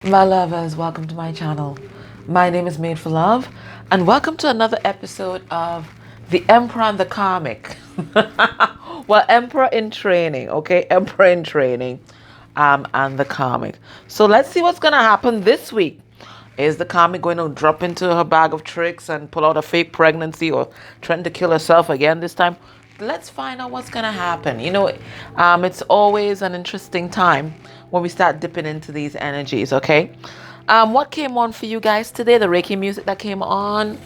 My lovers, welcome to my channel. My name is Made for Love, and welcome to another episode of The Emperor and the Karmic. Well, Emperor in training, okay? Emperor in training, and the Karmic. So let's see what's gonna happen this week. Is the Karmic going to drop into her bag of tricks and pull out a fake pregnancy or trying to kill herself again this time? Let's find out what's gonna happen. It's always an interesting time when we start dipping into these energies. Okay, what came on for you guys today? The Reiki music that came on.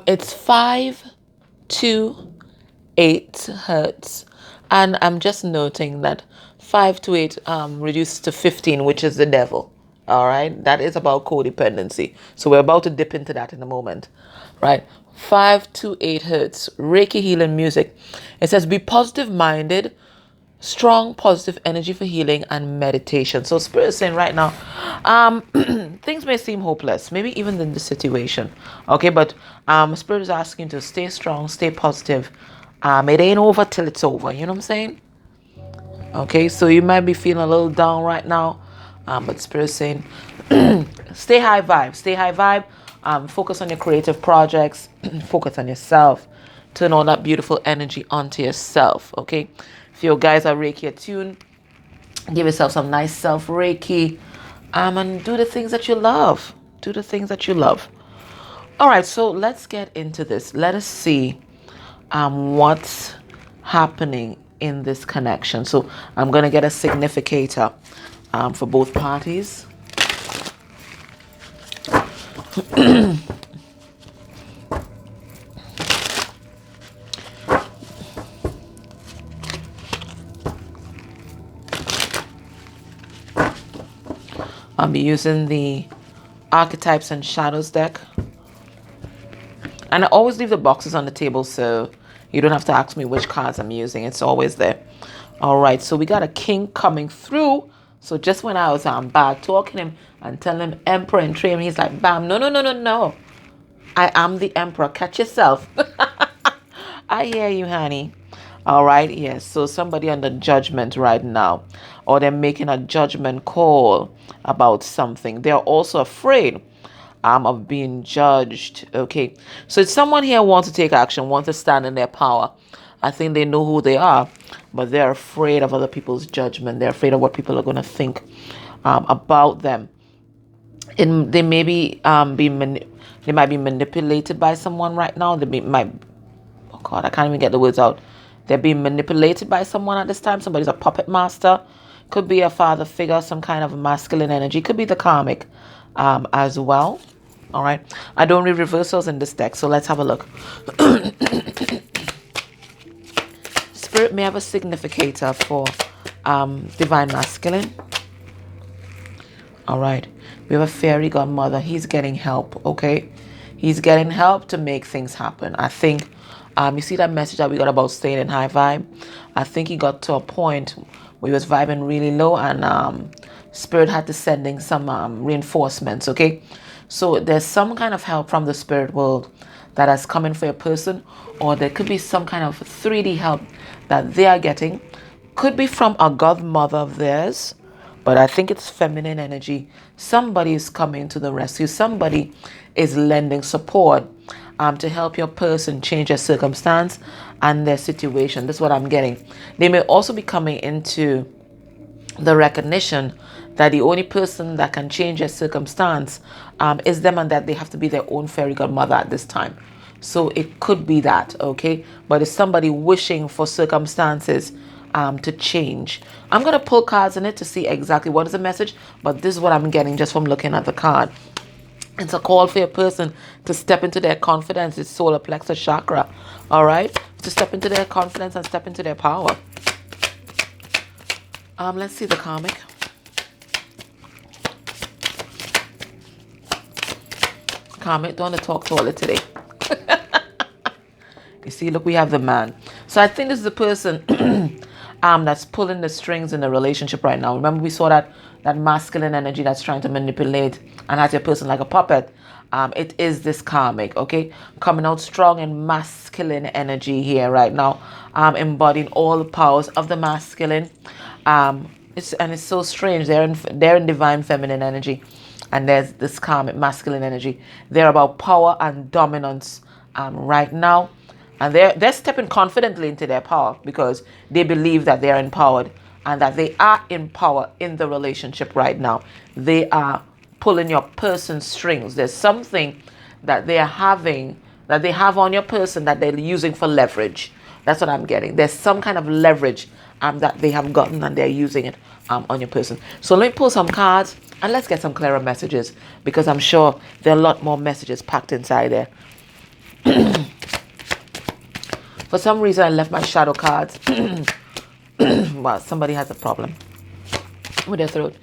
It's 528 hertz, and I'm just noting that 528 reduced to 15, which is the devil. All right, that is about codependency. So we're about to dip into that in a moment, right? 528 hertz, Reiki healing music. It says, be positive minded, strong positive energy for healing and meditation. So Spirit is saying right now, things may seem hopeless, maybe even in the situation. Okay, but Spirit is asking to stay strong, stay positive. It ain't over till it's over. You know what I'm saying? Okay, so you might be feeling a little down right now, but Spirit is saying, stay high vibe, stay high vibe. Focus on your creative projects, focus on yourself, turn all that beautiful energy onto yourself. Okay, if you guys are Reiki attuned, give yourself some nice self Reiki, and do the things that you love. Do the things that you love. All right, so let's get into this. Let us see what's happening in this connection. So I'm going to get a significator for both parties. I'll be using the Archetypes and Shadows deck. And I always leave the boxes on the table so you don't have to ask me which cards I'm using. It's always there. All right, so we got a king coming through. So just when I was back talking to him and telling him Emperor and training, he's like, bam, no, no, no, no, no. I am the Emperor. Catch yourself. I hear you, honey. All right, yes. So somebody under judgment right now, or they're making a judgment call about something. They're also afraid of being judged. Okay, so it's someone here wants to take action, wants to stand in their power. I think they know who they are, but they're afraid of other people's judgment. They're afraid of what people are going to think about them. And they may they might be manipulated by someone right now. Might, oh God, I can't even get the words out. They're being manipulated by someone at this time. Somebody's a puppet master. Could be a father figure, some kind of masculine energy. Could be the karmic as well. All right. I don't read reversals in this deck, so let's have a look. Spirit may have a significator for divine masculine. All right. We have a fairy godmother. He's getting help, okay? He's getting help to make things happen. I think, you see that message that we got about staying in high vibe? I think he got to a point where he was vibing really low and Spirit had to send in some reinforcements, okay? So there's some kind of help from the spirit world that has come in for a person, or there could be some kind of 3D help that they are getting. Could be from a godmother of theirs, but I think it's feminine energy. Somebody is coming to the rescue. Somebody is lending support to help your person change their circumstance and their situation. This is what I'm getting. They may also be coming into the recognition that the only person that can change their circumstance is them, and that they have to be their own fairy godmother at this time. So it could be that, okay? But it's somebody wishing for circumstances to change. I'm going to pull cards in it to see exactly what is the message, but this is what I'm getting just from looking at the card. It's a call for a person to step into their confidence, it's solar plexus chakra, all right? To step into their confidence and step into their power. Let's see the karmic. Karmic, don't want to talk to all it today. You see, look, we have the man. So I think this is the person that's pulling the strings in the relationship right now. Remember, we saw that masculine energy that's trying to manipulate and has your person like a puppet. It is this karmic, okay? Coming out strong in masculine energy here right now. Embodying all the powers of the masculine. It's so strange. They're in divine feminine energy, and there's this karmic masculine energy. They're about power and dominance right now, and they're stepping confidently into their power because they believe that they are empowered and that they are in power in the relationship right now. They are pulling your person's strings. There's something that they have on your person that they're using for leverage. That's what I'm getting. There's some kind of leverage that they have gotten and they're using it on your person. So let me pull some cards and let's get some clearer messages, because I'm sure there are a lot more messages packed inside there. For some reason I left my shadow cards. Wow, somebody has a problem with their throat.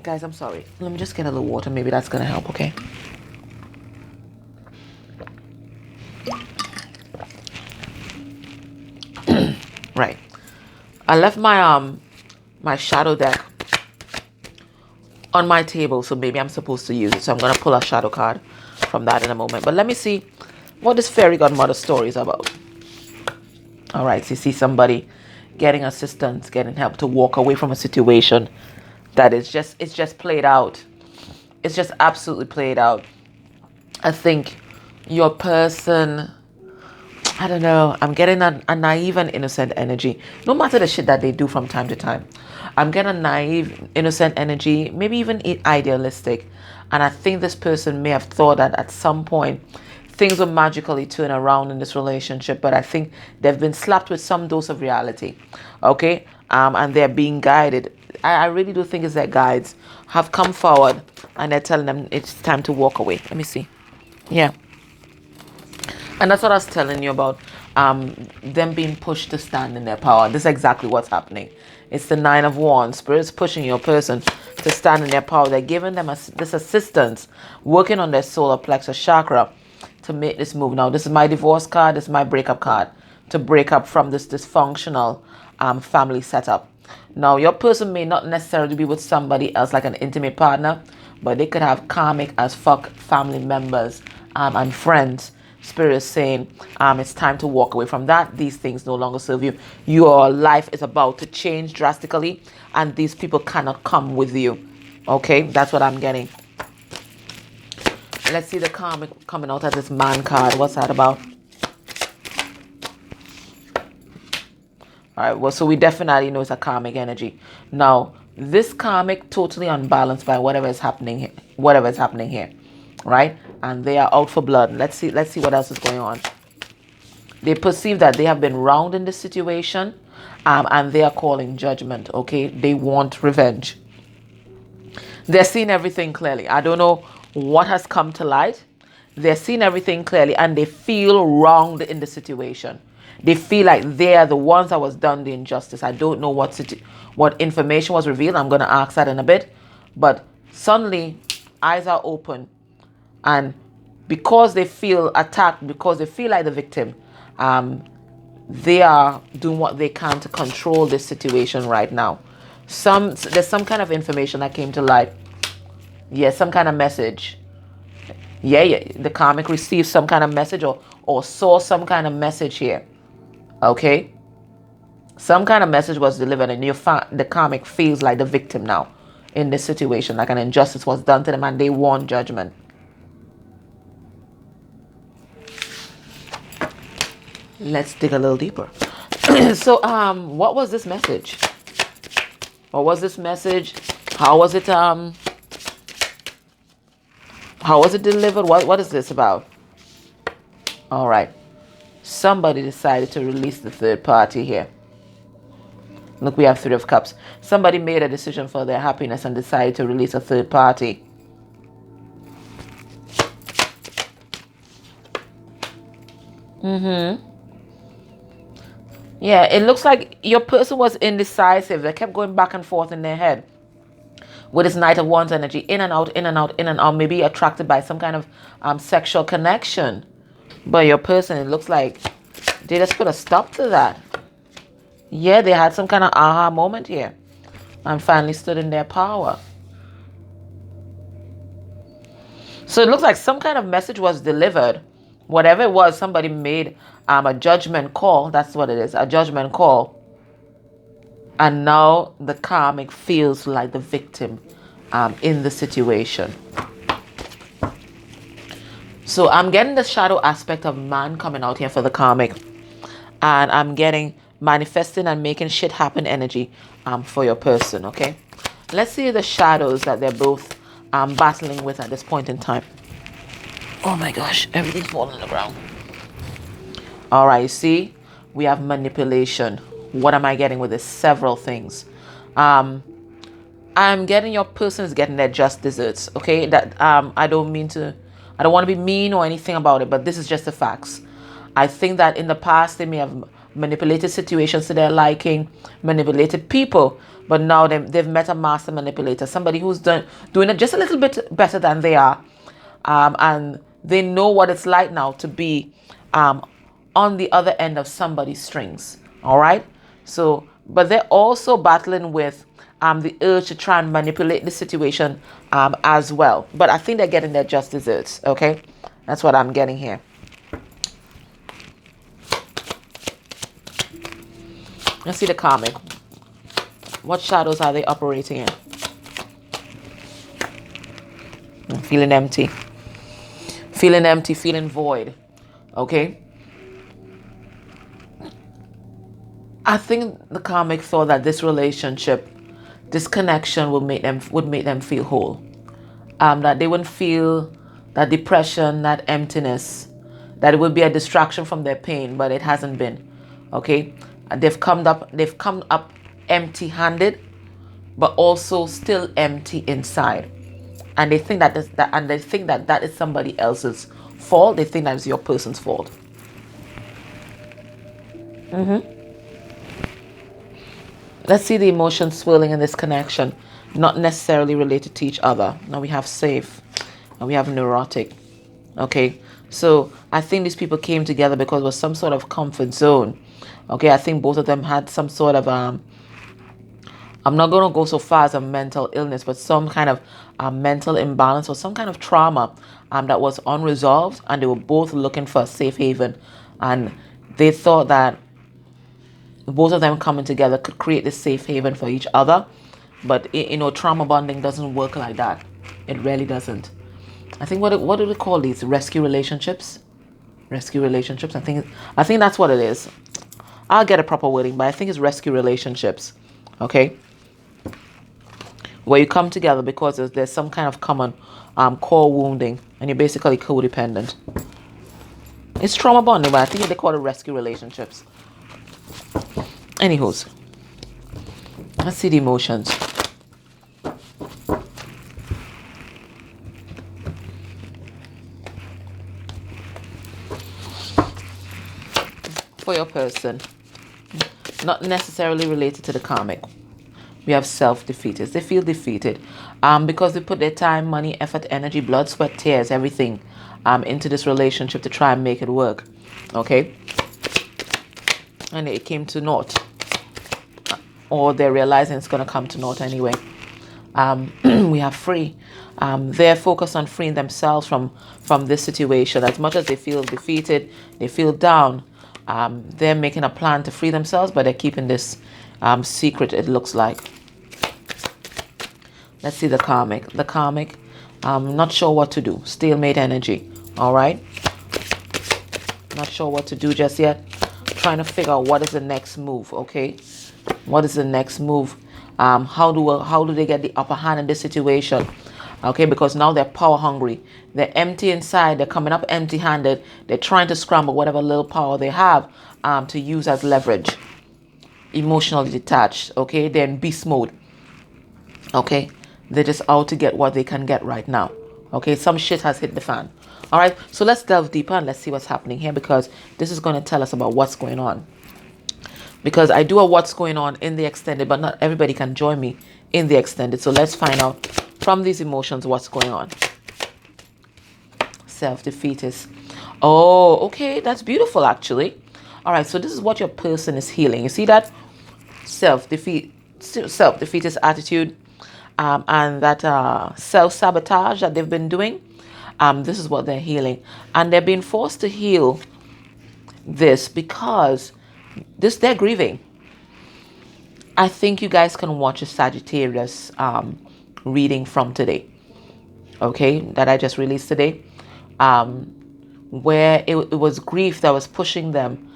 Guys, I'm sorry. Let me just get a little water. Maybe that's gonna help, okay? Right. I left my shadow deck on my table, so maybe I'm supposed to use it. So I'm gonna pull a shadow card from that in a moment. But let me see what this fairy godmother story is about. All right, so you see somebody getting assistance, getting help to walk away from a situation that it's just played out. It's just absolutely played out. I think your person, I don't know, I'm getting a naive and innocent energy. No matter the shit that they do from time to time. I'm getting a naive, innocent energy, maybe even idealistic. And I think this person may have thought that at some point things will magically turn around in this relationship. But I think they've been slapped with some dose of reality. Okay? And they're being guided. I really do think it's their guides have come forward and they're telling them it's time to walk away. Let me see. Yeah. And that's what I was telling you about, them being pushed to stand in their power. This is exactly what's happening. It's the 9 of Wands. Spirit's pushing your person to stand in their power. They're giving them this assistance, working on their solar plexus chakra to make this move. Now, this is my divorce card. This is my breakup card. To break up from this dysfunctional family setup. Now, your person may not necessarily be with somebody else like an intimate partner, but they could have karmic as fuck family members and friends. Spirit is saying it's time to walk away from that. These things no longer serve you. Your life is about to change drastically, and these people cannot come with you. Okay, that's what I'm getting. Let's see the karmic coming out as this man card. What's that about? All right, well, so we definitely know it's a karmic energy. Now, this karmic totally unbalanced by whatever is happening here, right? And they are out for blood. Let's see what else is going on. They perceive that they have been wronged in this situation, and they are calling judgment. Okay, they want revenge. They're seeing everything clearly. I don't know what has come to light. They're seeing everything clearly, and they feel wronged in the situation. They feel like they are the ones that was done the injustice. I don't know what information was revealed. I'm going to ask that in a bit. But suddenly, eyes are open. And because they feel attacked, because they feel like the victim, they are doing what they can to control this situation right now. There's some kind of information that came to light. Yeah, some kind of message. Yeah, the karmic received some kind of message or saw some kind of message here. Okay, some kind of message was delivered, and the karmic feels like the victim now in this situation, like an injustice was done to them, and they want judgment. Let's dig a little deeper. So, what was this message? What was this message? How was it? How was it delivered? What is this about? All right. Somebody decided to release the third party here. Look, we have 3 of Cups. Somebody made a decision for their happiness and decided to release a third party. Yeah, it looks like your person was indecisive. They kept going back and forth in their head. With this Knight of Wands energy, in and out, in and out, in and out, maybe attracted by some kind of sexual connection. But your person, it looks like they just put a stop to that. Yeah, they had some kind of aha moment here and finally stood in their power. So it looks like some kind of message was delivered. Whatever it was, somebody made a judgment call. That's what it is, a judgment call. And now the karmic feels like the victim in the situation. So I'm getting the shadow aspect of man coming out here for the karmic. And I'm getting manifesting and making shit happen energy for your person, okay? Let's see the shadows that they're both battling with at this point in time. Oh my gosh, everything's falling on the ground. All right, you see, we have manipulation. What am I getting with this? Several things. I'm getting your person is getting their just desserts, okay? That I don't want to be mean or anything about it, but this is just the facts. I think that in the past they may have manipulated situations to their liking, manipulated people, but now they've met a master manipulator, somebody who's doing it just a little bit better than they are, and they know what it's like now to be on the other end of somebody's strings. All right. So, but they're also battling with the urge to try and manipulate the situation as well. But I think they're getting their just desserts. Okay. That's what I'm getting here. Let's see the karmic. What shadows are they operating in? I'm feeling empty. Feeling empty, feeling void. Okay. I think the karmic thought that this relationship, this connection would make them feel whole. That they wouldn't feel that depression, that emptiness, that it would be a distraction from their pain, but it hasn't been. Okay, they've come up empty-handed, but also still empty inside, and they think that that is somebody else's fault. They think that is your person's fault. Let's see the emotions swirling in this connection, not necessarily related to each other. Now we have safe, and we have neurotic. Okay, so I think these people came together because it was some sort of comfort zone. Okay, I think both of them had some sort of I'm not going to go so far as a mental illness, but some kind of mental imbalance or some kind of trauma that was unresolved, and they were both looking for a safe haven, and they thought that both of them coming together could create this safe haven for each other. But trauma bonding doesn't work like that. It really doesn't. I think what do they call these? Rescue relationships. Rescue relationships. I think that's what it is. I'll get a proper wording, but I think it's rescue relationships. Okay, where you come together because there's some kind of common core wounding, and you're basically codependent. It's trauma bonding, but I think they call it rescue relationships. Anywho's, let's see the emotions. For your person, not necessarily related to the karmic. We have self-defeaters. They feel defeated because they put their time, money, effort, energy, blood, sweat, tears, everything into this relationship to try and make it work. Okay? And it came to naught. Or they're realizing it's going to come to naught anyway. We have free. They're focused on freeing themselves from this situation. As much as they feel defeated, they feel down, they're making a plan to free themselves, but they're keeping this secret, it looks like. Let's see the karmic. The karmic, not sure what to do. Stalemate energy. All right. Not sure what to do just yet. Trying to figure out what is the next move. Okay. What is the next move? How do they get the upper hand in this situation? Okay, because now they're power hungry. They're empty inside. They're coming up empty-handed. They're trying to scramble whatever little power they have to use as leverage. Emotionally detached. Okay, they're in beast mode. Okay, they're just out to get what they can get right now. Okay, some shit has hit the fan. All right, so let's delve deeper and let's see what's happening here, because this is going to tell us about what's going on. Because I do a what's going on in the extended, but not everybody can join me in the extended. So let's find out from these emotions what's going on. Self-defeatist. Oh, okay. That's beautiful, actually. All right. So this is what your person is healing. You see that? Self-defeatist attitude and that self-sabotage that they've been doing. This is what they're healing. And they're being forced to heal this because they're grieving. I think you guys can watch a Sagittarius reading from today, okay, that I just released today, where it was grief that was pushing them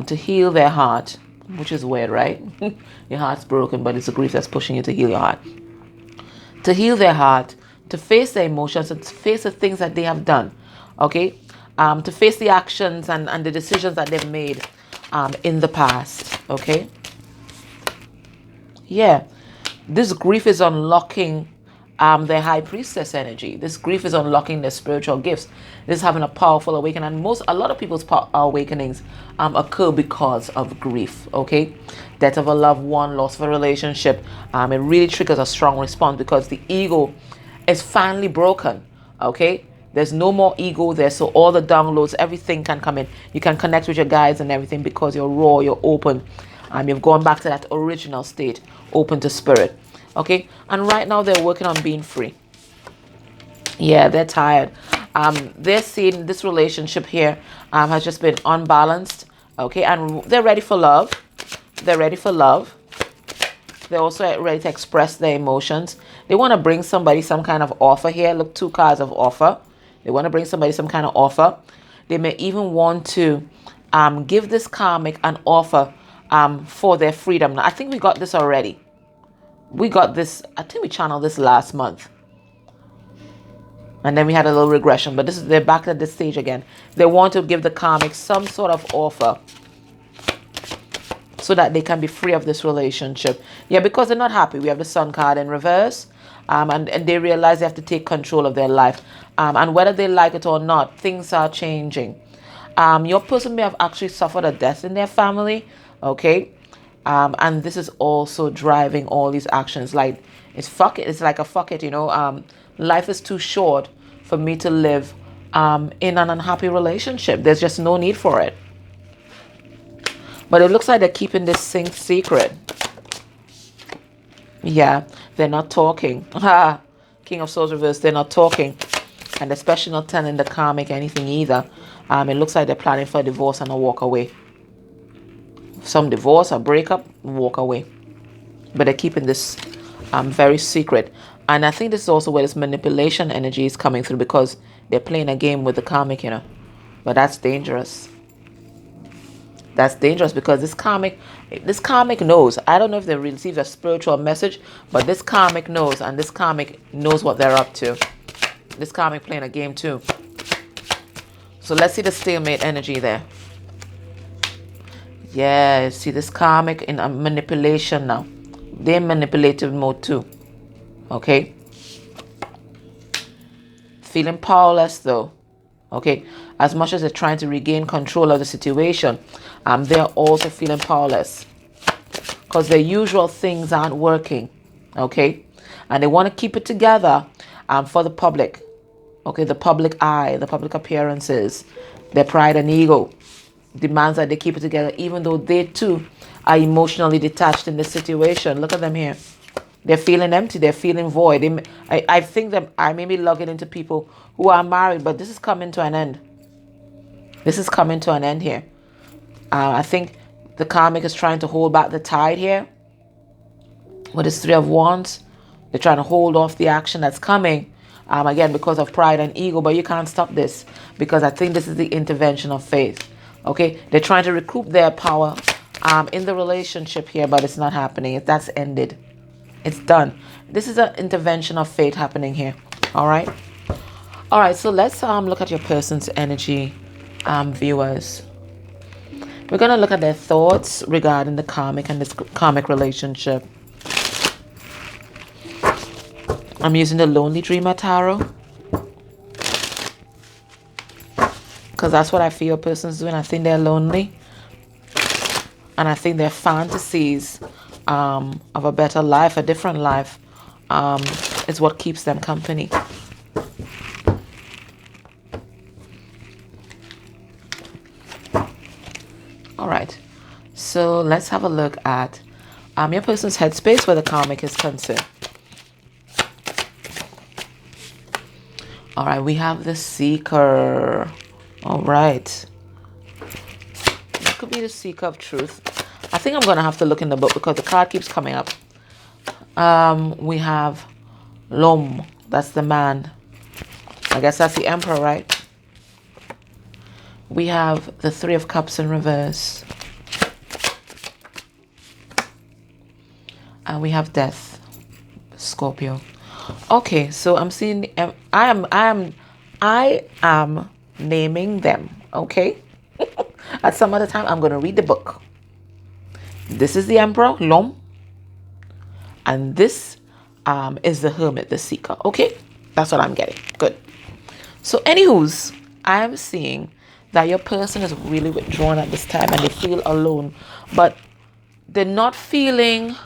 to heal their heart, which is weird, right? Your heart's broken, but it's a grief that's pushing you to heal your heart. To heal their heart, to face their emotions, and to face the things that they have done, okay? To face the actions and the decisions that they've made in the past, okay? Yeah, this grief is unlocking their high priestess energy. This grief is unlocking their spiritual gifts. This is having a powerful awakening, and a lot of people's awakenings occur because of grief. Okay, death of a loved one, loss of a relationship. It really triggers a strong response because the ego is finally broken. Okay, there's no more ego there, so all the downloads, everything can come in. You can connect with your guides and everything because you're raw, you're open. You've gone back to that original state, open to spirit. Okay, and right now they're working on being free. Yeah, they're tired. They're seeing this relationship here has just been unbalanced. Okay, and they're ready for love. They're ready for love. They're also ready to express their emotions. They want to bring somebody some kind of offer here. Look, 2 cards of offer. They want to bring somebody some kind of offer. They may even want to give this karmic an offer for their freedom. Now, I think we got this already. We got this, I think we channeled this last month. And then we had a little regression, but they're back at this stage again. They want to give the karmic some sort of offer so that they can be free of this relationship. Yeah, because they're not happy. We have the Sun card in reverse. And they realize they have to take control of their life. And whether they like it or not, things are changing. Your person may have actually suffered a death in their family. Okay. And this is also driving all these actions. Like, it's like a fuck it, you know. Life is too short for me to live in an unhappy relationship. There's just no need for it. But it looks like they're keeping this thing secret. Yeah, they're not talking. King of Swords reversed, they're not talking. And especially not telling the karmic anything either. It looks like they're planning for a divorce and a walk away. Some divorce or breakup, walk away. But they're keeping this very secret. And I think this is also where this manipulation energy is coming through, because they're playing a game with the karmic, you know. But that's dangerous. That's dangerous because this karmic knows. I don't know if they received a spiritual message, but this karmic knows, and this karmic knows what they're up to. This karmic playing a game too. So let's see the stalemate energy there. Yeah, see this karmic in a manipulation now. They're in manipulative mode too. Okay. Feeling powerless though. Okay. As much as they're trying to regain control of the situation, they're also feeling powerless. Because their usual things aren't working. Okay. And they want to keep it together for the public. Okay. The public eye, the public appearances, their pride and ego demands that they keep it together, even though they too are emotionally detached in this situation. Look at them here. They're feeling empty. They're feeling void. I think that I may be logging into people who are married, but this is coming to an end. This is coming to an end here. I think the karmic is trying to hold back the tide here. With this 3 of Wands, they're trying to hold off the action that's coming. Again, because of pride and ego, but you can't stop this, because I think this is the intervention of faith. Okay, they're trying to recoup their power in the relationship here, but it's not happening. That's ended. It's done. This is an intervention of fate happening here. All right. All right. So let's look at your person's energy, viewers. We're gonna look at their thoughts regarding the karmic and this karmic relationship. I'm using the Lonely Dreamer Tarot, because that's what I feel a person's doing. I think they're lonely. And I think their fantasies of a better life, a different life, is what keeps them company. All right. So let's have a look at your person's headspace where the karmic is concerned. All right. We have the Seeker. All right. That could be the seeker of truth. I think I'm going to have to look in the book because the card keeps coming up. We have L'homme. That's the man. I guess that's the emperor, right? We have the Three of Cups in reverse. And we have Death, Scorpio. Okay, so I'm seeing, I am naming them, okay? At some other time, I'm going to read the book. This is the Emperor, L'homme. And this is the Hermit, the Seeker, okay? That's what I'm getting. Good. So, anywho's, I am seeing that your person is really withdrawn at this time and they feel alone. But they're not feeling...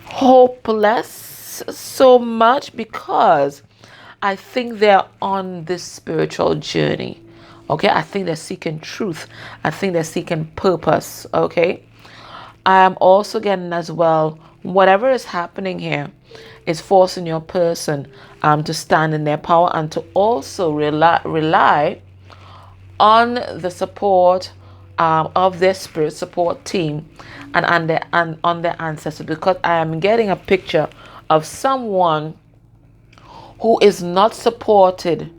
hopeless so much, because I think they're on this spiritual journey. Okay, I think they're seeking truth. I think they're seeking purpose. Okay, I am also getting as well, whatever is happening here is forcing your person to stand in their power and to also rely on the support of their spirit support team and on their ancestors, because I am getting a picture of someone who is not supported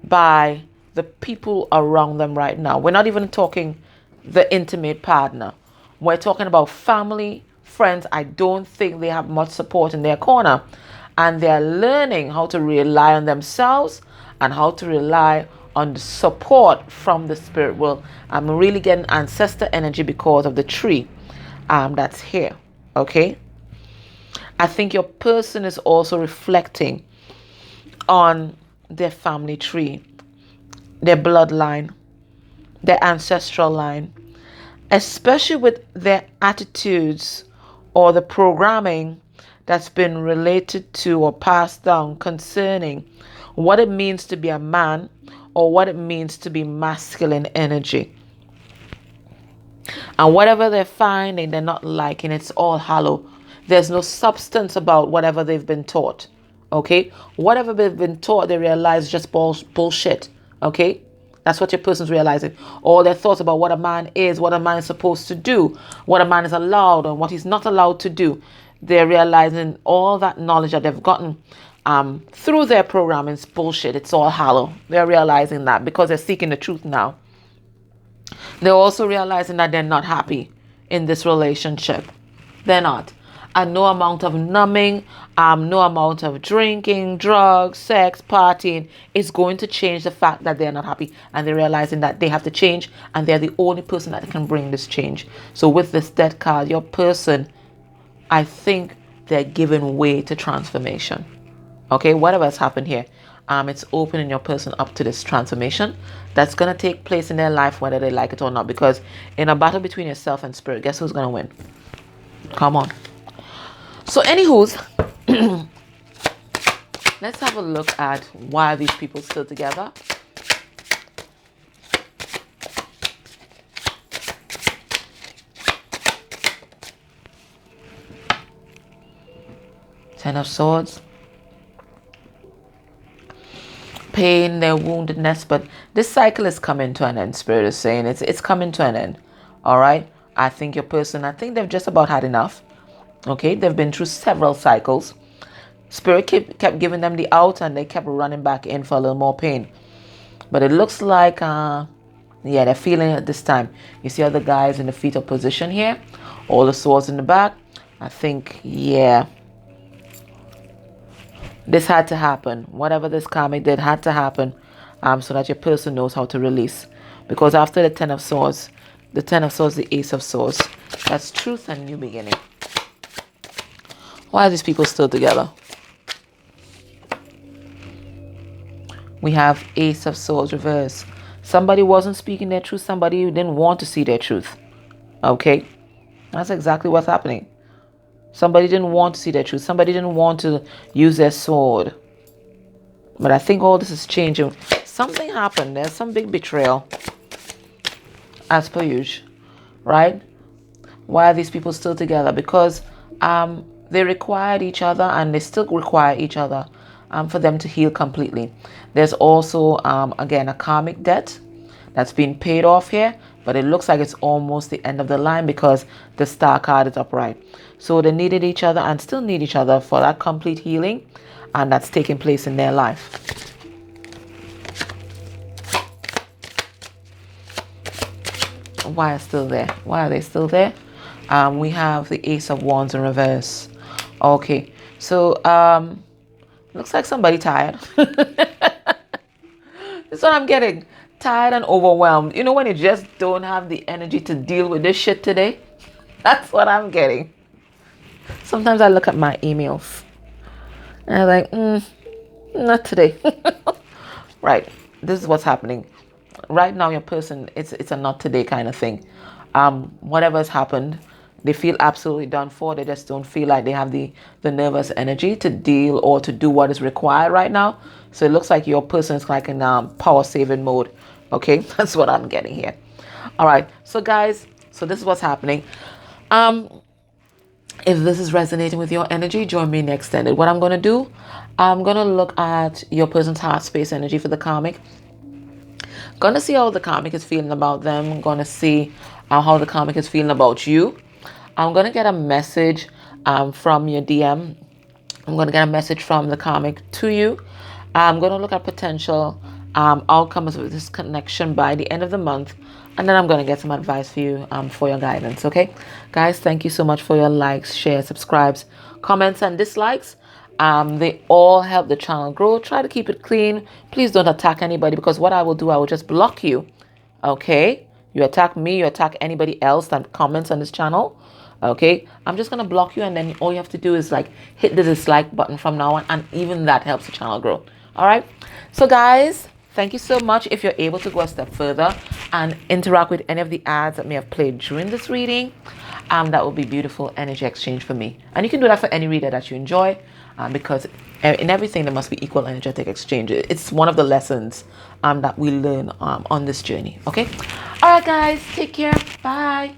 by the people around them right now. We're not even talking the intimate partner. We're talking about family, friends. I don't think they have much support in their corner, and they're learning how to rely on themselves and how to rely on the support from the spirit world. I'm really getting ancestor energy because of the tree that's here. Okay, I think your person is also reflecting on their family tree, their bloodline, their ancestral line, especially with their attitudes or the programming that's been related to or passed down concerning what it means to be a man or what it means to be masculine energy. And whatever they're finding, they're not liking, it's all hollow. There's no substance about whatever they've been taught. Okay? Whatever they've been taught, they realize just bullshit. Okay? That's what your person's realizing. All their thoughts about what a man is, what a man is supposed to do, what a man is allowed and what he's not allowed to do. They're realizing all that knowledge that they've gotten through their programming is bullshit. It's all hollow. They're realizing that because they're seeking the truth now. They're also realizing that they're not happy in this relationship. They're not. And no amount of numbing, no amount of drinking, drugs, sex, partying is going to change the fact that they're not happy. And they're realizing that they have to change, and they're the only person that can bring this change. So with this Death card, your person, I think they're giving way to transformation. Okay, whatever has happened here, it's opening your person up to this transformation that's going to take place in their life, whether they like it or not. Because in a battle between yourself and spirit, guess who's going to win? Come on. So anywho's, let's have a look at why these people still together. Ten of Swords. Pain, their woundedness, but this cycle is coming to an end. Spirit is saying it's coming to an end. All right. I think your person, I think they've just about had enough. Okay, they've been through several cycles. Spirit kept giving them the out, and they kept running back in for a little more pain. But it looks like, yeah, they're feeling it this time. You see other guys in the fetal position here, all the swords in the back. I think, yeah, this had to happen. Whatever this karmic did had to happen, so that your person knows how to release. Because after the Ten of Swords, the Ace of Swords, that's truth and new beginning. Why are these people still together? We have Ace of Swords reverse. Somebody wasn't speaking their truth. Somebody didn't want to see their truth. Okay? That's exactly what's happening. Somebody didn't want to see their truth. Somebody didn't want to use their sword. But I think all this is changing. Something happened. There's some big betrayal. As per usual. Right? Why are these people still together? Because they required each other, and they still require each other. for them to heal completely. There's also, again, a karmic debt that's been paid off here, but it looks like it's almost the end of the line because the star card is upright. So they needed each other and still need each other for that complete healing, and that's taking place in their life. Why are still there? Why are they still there? We have the Ace of Wands in reverse. Okay, so looks like somebody tired. That's what I'm getting. Tired and overwhelmed. You know when you just don't have the energy to deal with this shit today? That's what I'm getting. Sometimes I look at my emails and I'm like, not today. Right. This is what's happening. Right now, your person, it's a not today kind of thing. Whatever has happened, they feel absolutely done for. They just don't feel like they have the nervous energy to deal or to do what is required right now. So it looks like your person is like in power saving mode. Okay, that's what I'm getting here. All right, so guys, so this is what's happening. If this is resonating with your energy, join me in Extended. What I'm going to do, I'm going to look at your person's heart space energy for the karmic. Going to see how the karmic is feeling about them. Going to see how the karmic is feeling about you. I'm going to get a message from your DM. I'm going to get a message from the karmic to you. I'm going to look at potential outcomes of this connection by the end of the month. And then I'm going to get some advice for you for your guidance. Okay, guys, thank you so much for your likes, shares, subscribes, comments, and dislikes. They all help the channel grow. Try to keep it clean. Please don't attack anybody, because what I will do, I will just block you. Okay, you attack me, you attack anybody else that comments on this channel. Okay, I'm just going to block you, and then all you have to do is like hit the dislike button from now on, and even that helps the channel grow. All right, so guys, thank you so much. If you're able to go a step further and interact with any of the ads that may have played during this reading, that will be beautiful energy exchange for me. And you can do that for any reader that you enjoy, because in everything there must be equal energetic exchange. It's one of the lessons that we learn on this journey. Okay, all right guys, take care, bye.